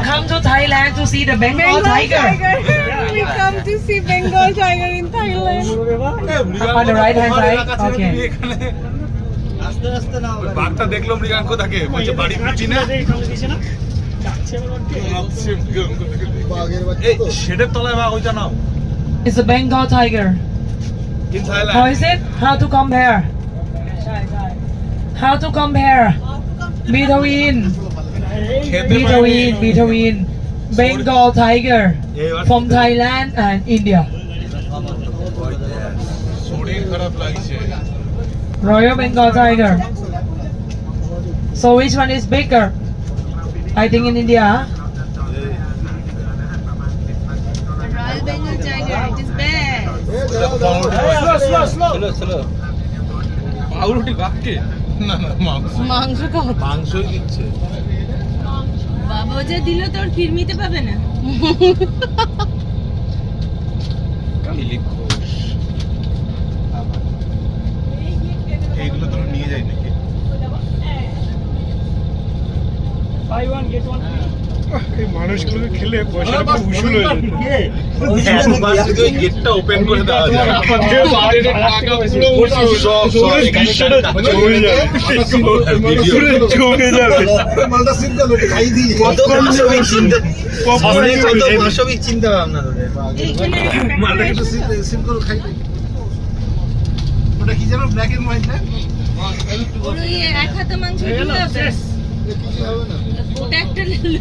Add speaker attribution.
Speaker 1: come to Thailand to see the Bengal tiger.
Speaker 2: We come to see Bengal tiger in Thailand.
Speaker 1: On the right hand side. Okay.
Speaker 3: বাঘটা দেখলো মৃগাঙ্ক তাকে বলছে বাড়ি ফিরছি না এই শেডের তলায় বাঘ ওইটা নাও
Speaker 1: It's a Bengal tiger.
Speaker 3: in Thailand
Speaker 1: How is it? How to compare? How to compare between Bengal tiger from Thailand and India?
Speaker 3: শরীর খারাপ লাগছে
Speaker 1: Royal Bengal tiger. So which one is bigger? I think in India. Huh?
Speaker 2: The Royal Bengal tiger, it is bad.
Speaker 3: Slow পাউরুটি বাঘকে না না
Speaker 2: মাংস খাওয়া
Speaker 3: মাংসই দিচ্ছে
Speaker 2: বাবা যা দিল তোর কিরমিতে পাবে না
Speaker 3: এইগুলো তোরা নিয়ে যাই নাকি
Speaker 4: এই মানুষগুলোকে খেলে পয়সাটা খুব উসুল হয়ে যায়
Speaker 3: গেটটা ওপেন করে দেওয়া যায়
Speaker 4: জমে যাবে
Speaker 3: চিন্তা ভাবনা মালটাকে তো সিম করে খাই ওটা কি যেন ব্ল্যাক এন্ড হোয়াইট না
Speaker 2: এক হাতে মাংস দিল ওটা একটা নিল